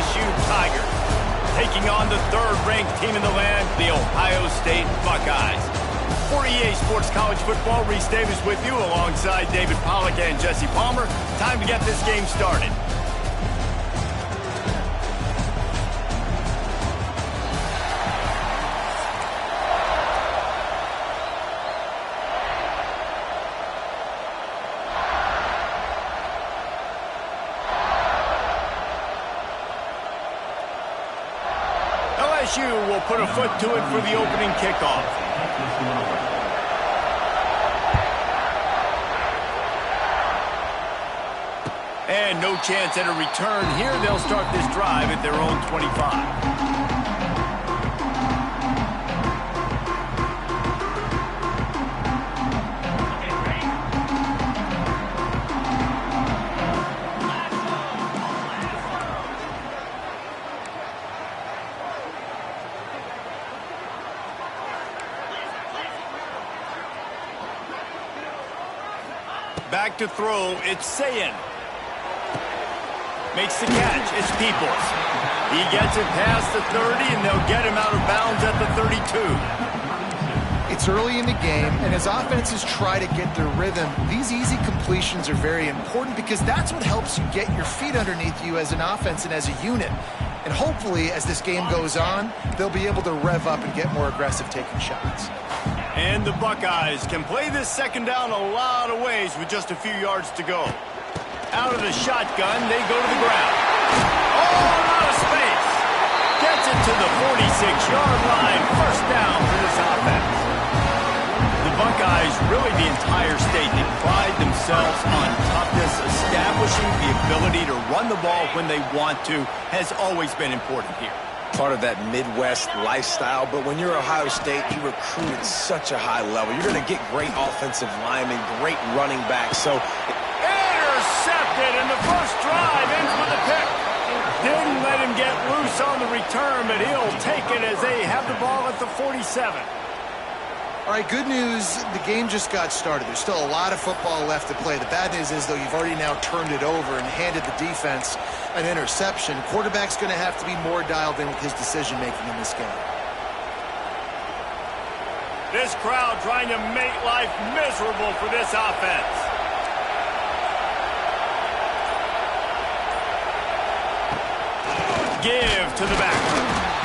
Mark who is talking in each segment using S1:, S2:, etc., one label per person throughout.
S1: LSU Tigers, taking on the third-ranked team in the land, the Ohio State Buckeyes. For EA Sports College Football, Reese Davis with you alongside David Pollack and Jesse Palmer. Time to get this game started. LSU will put a foot to it for the opening kickoff. And no chance at a return here. They'll start this drive at their own 25. Back to throw, it's Ncaa. Makes the catch, it's Peoples. He gets it past the 30, and they'll get him out of bounds at the 32.
S2: It's early in the game, and as offenses try to get their rhythm, these easy completions are very important because that's what helps you get your feet underneath you as an offense and as a unit. And hopefully, as this game goes on, they'll be able to rev up and get more aggressive taking shots.
S1: And the Buckeyes can play this second down a lot of ways with just a few yards to go. Out of the shotgun, they go to the ground. Oh, out of space. Gets it to the 46-yard line. First down for this offense. The Buckeyes, really the entire state, they pride themselves on toughness. Establishing the ability to run the ball when they want to has always been important here.
S3: Part of that Midwest lifestyle, but when you're Ohio State, you recruit at such a high level. You're going to get great offensive linemen, great running backs. So
S1: intercepted, and the first drive ends with a pick. Didn't let him get loose on the return, but he'll take it as they have the ball at the 47.
S2: All right, good news, the game just got started. There's still a lot of football left to play. The bad news is, though, you've already now turned it over and handed the defense an interception. Quarterback's going to have to be more dialed in with his decision-making in this game.
S1: This crowd trying to make life miserable for this offense. Give to the back.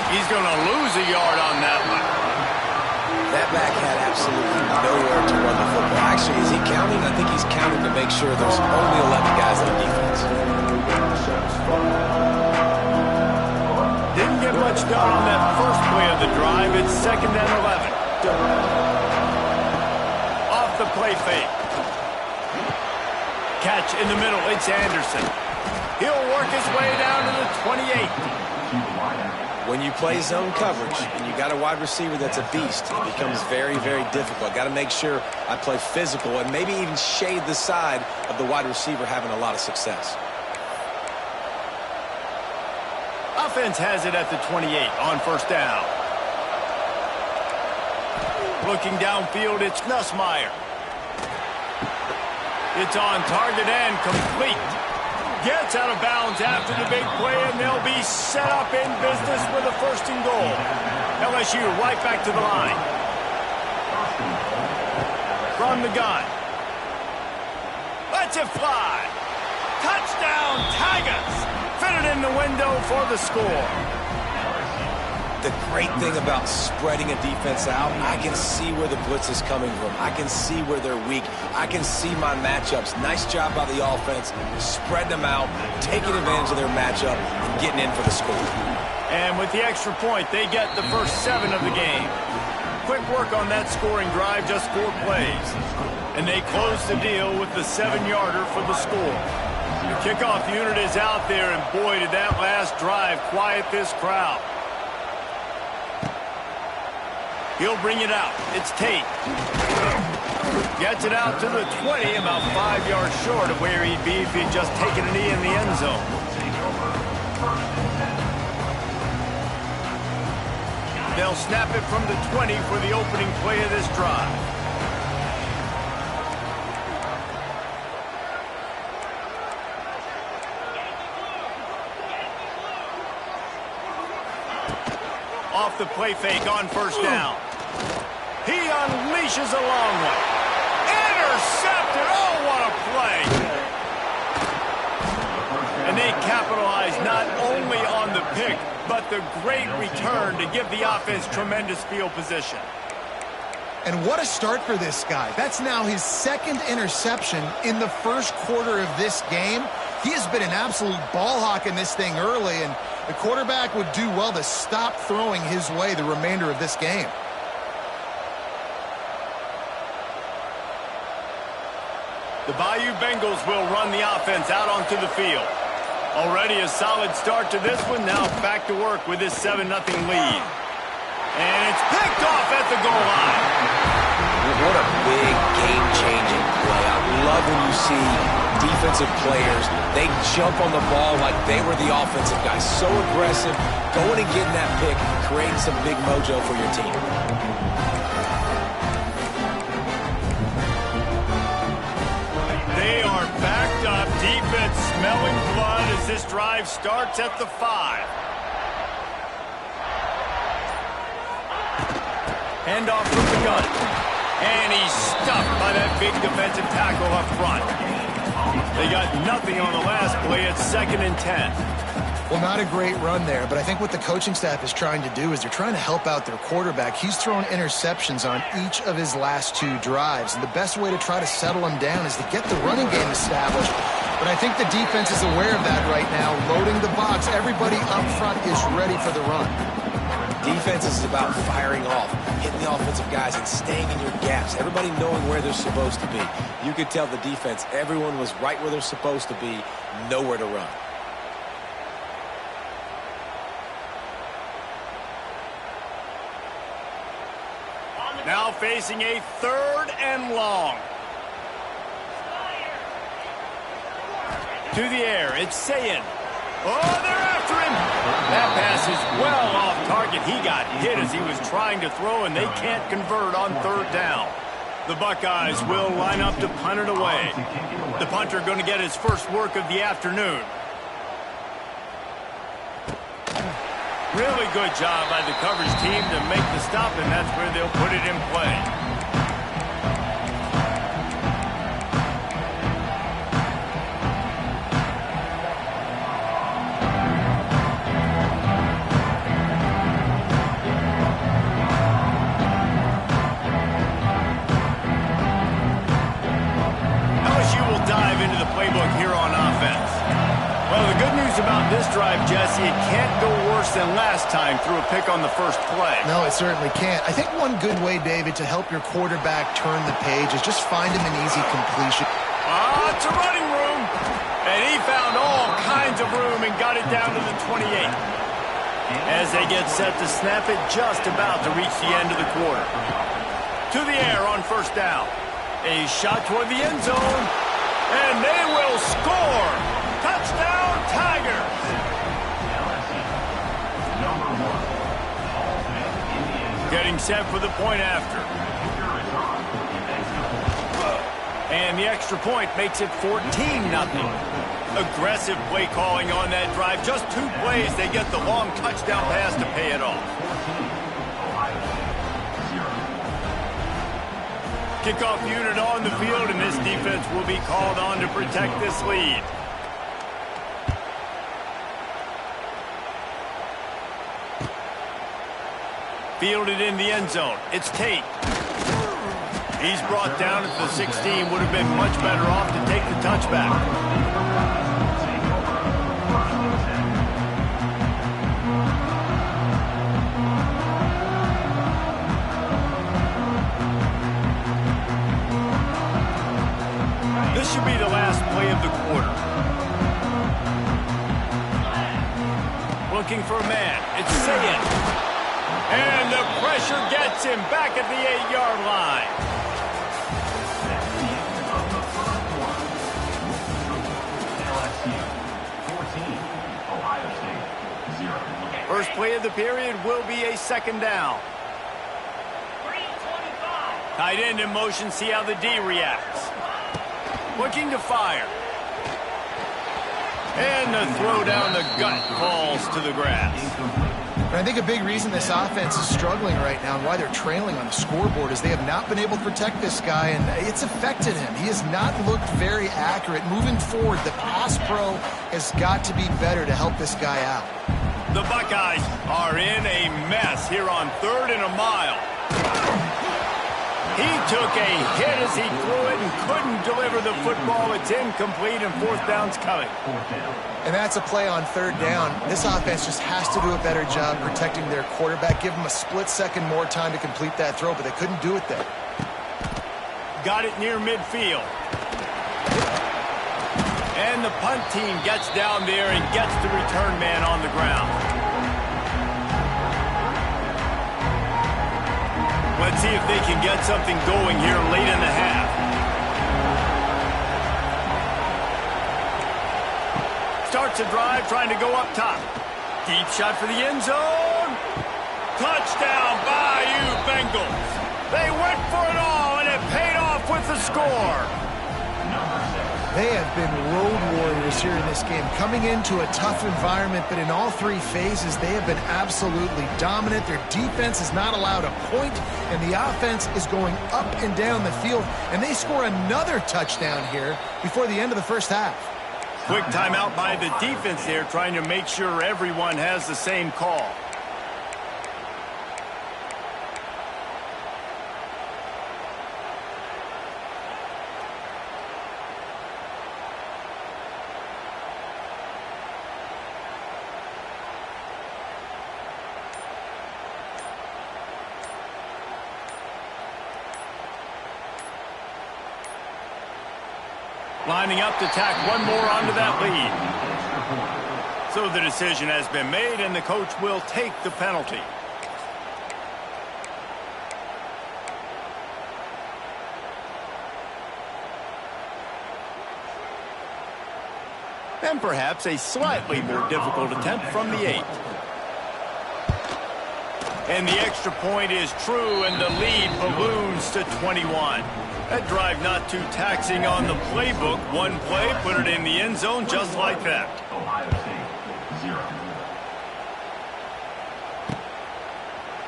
S1: He's going to lose a yard on that one.
S3: That back had absolutely nowhere to run the football. Actually, is he counting? I think he's counting to make sure there's only 11 guys on defense.
S1: Didn't get much done on that first play of the drive. It's 2nd and 11. Off the play fake. Catch in the middle. It's Anderson. He'll work his way down to the 28.
S3: When you play zone coverage and you got a wide receiver that's a beast, it becomes very, very difficult. Got to make sure I play physical and maybe even shade the side of the wide receiver having a lot of success.
S1: Offense has it at the 28 on first down. Looking downfield, it's Nussmeier. It's on target and complete. Gets out of bounds after the big play, and they'll be set up in business with a 1st and goal. LSU right back to the line. From the gun. Lets it fly. Touchdown, Tigers. Fitted in the window for the score.
S3: The great thing about spreading a defense out, I can see where the blitz is coming from. I can see where they're weak. I can see my matchups. Nice job by the offense, spreading them out, taking advantage of their matchup, and getting in for the score.
S1: And with the extra point, they get the first 7 of the game. Quick work on that scoring drive, just 4 plays. And they close the deal with the 7-yarder for the score. The kickoff unit is out there, and boy, did that last drive quiet this crowd. He'll bring it out. It's Tate. Gets it out to the 20, about 5 yards short of where he'd be if he'd just taken a knee in the end zone. They'll snap it from the 20 for the opening play of this drive. Off the play fake on first down. He unleashes a long one. Intercepted. Oh, what a play. And they capitalize not only on the pick, but the great return to give the offense tremendous field position.
S2: And what a start for this guy. That's now his second interception in the first quarter of this game. He has been an absolute ball hawk in this thing early, and the quarterback would do well to stop throwing his way the remainder of this game.
S1: The Bayou Bengals will run the offense out onto the field. Already a solid start to this one. Now back to work with this 7-0 lead. And it's picked off at the goal line.
S3: What a big game-changing play. I love when you see defensive players, they jump on the ball like they were the offensive guys. So aggressive, going and getting that pick, creating some big mojo for your team.
S1: They are backed up. Defense smelling blood as this drive starts at the 5. Handoff from the gun. And he's stuffed by that big defensive tackle up front. They got nothing on the last play. It's 2nd and 10.
S2: Well, not a great run there, but I think what the coaching staff is trying to do is they're trying to help out their quarterback. He's thrown interceptions on each of his last 2 drives, and the best way to try to settle him down is to get the running game established. But I think the defense is aware of that right now, loading the box. Everybody up front is ready for the run.
S3: Defense is about firing off, hitting the offensive guys, and staying in your gaps. Everybody knowing where they're supposed to be. You could tell the defense, everyone was right where they're supposed to be, nowhere to run.
S1: Now facing a 3rd and long. To the air, it's Ncaa. Oh, they're after him. That pass is well off target. He got hit as he was trying to throw, and they can't convert on 3rd down. The Buckeyes will line up to punt it away. The punter going to get his first work of the afternoon. Really good job by the coverage team to make the stop, and that's where they'll put it in play. About this drive, Jesse, it can't go worse than last time through a pick on the first play.
S2: No, it certainly can't. I think one good way, David, to help your quarterback turn the page is just find him an easy completion.
S1: It's a running room. And he found all kinds of room and got it down to the 28. As they get set to snap it, just about to reach the end of the quarter. To the air on first down. A shot toward the end zone. And they will score. Touchdown, Tigers! Getting set for the point after. And the extra point makes it 14-0. Aggressive play calling on that drive. Just 2 plays, they get the long touchdown pass to pay it off. Kickoff unit on the field, and this defense will be called on to protect this lead. Fielded in the end zone. It's Tate. He's brought down at the 16. Would have been much better off to take the touchback. This should be the last play of the quarter. Looking for a man. It's Ncaa. And the pressure gets him back at the 8-yard line. First play of the period will be a 2nd down. Tight end in motion, see how the D reacts. Looking to fire. And the throw down the gut falls to the grass.
S2: And I think a big reason this offense is struggling right now and why they're trailing on the scoreboard is they have not been able to protect this guy, and it's affected him. He has not looked very accurate. Moving forward, the pass pro has got to be better to help this guy out.
S1: The Buckeyes are in a mess here on 3rd and a mile. He took a hit as he threw it and couldn't deliver the football. It's incomplete, and 4th down's coming.
S2: And that's a play on 3rd down. This offense just has to do a better job protecting their quarterback. Give him a split second more time to complete that throw, but they couldn't do it there.
S1: Got it near midfield. And the punt team gets down there and gets the return man on the ground. Let's see if they can get something going here late in the half. Starts a drive trying to go up top. Deep shot for the end zone. Touchdown, Bayou Bengals. They went for it all, and it paid off with the score.
S2: They have been road warriors here in this game, coming into a tough environment, but in all 3 phases, they have been absolutely dominant. Their defense is not allowed a point, and the offense is going up and down the field, and they score another touchdown here before the end of the first half.
S1: Quick timeout by the defense there, trying to make sure everyone has the same call. Lining up to tack one more onto that lead. So the decision has been made, and the coach will take the penalty. And perhaps a slightly more difficult attempt from the 8. And the extra point is true, and the lead balloons to 21. That drive not too taxing on the playbook. One play, put it in the end zone just like that.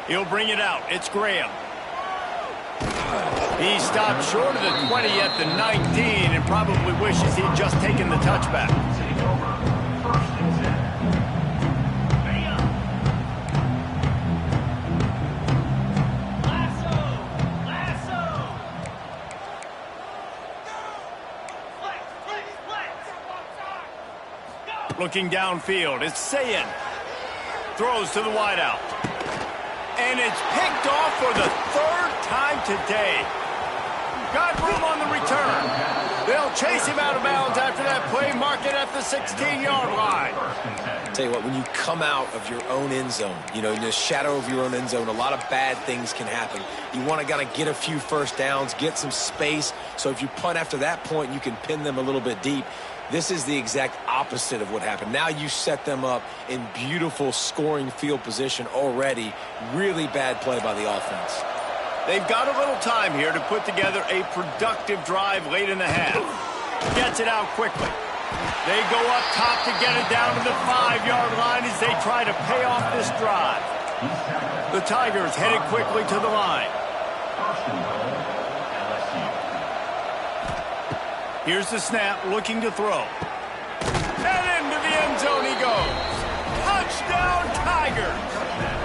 S1: He'll bring it out. It's Graham. He stopped short of the 20 at the 19 and probably wishes he'd just taken the touchback. Looking downfield, it's Ncaa. Throws to the wideout. And it's picked off for the 3rd time today. Got room on the return. They'll chase him out of bounds after that play, mark it at the 16-yard line.
S3: Tell you what, when you come out of your own end zone, in the shadow of your own end zone, a lot of bad things can happen. You want to kind of get a few first downs, get some space, so if you punt after that point, you can pin them a little bit deep. This is the exact opposite of what happened. Now you set them up in beautiful scoring field position already. Really bad play by the offense.
S1: They've got a little time here to put together a productive drive late in the half. Gets it out quickly. They go up top to get it down to the 5-yard line as they try to pay off this drive. The Tigers headed quickly to the line. Here's the snap, looking to throw. And into the end zone he goes.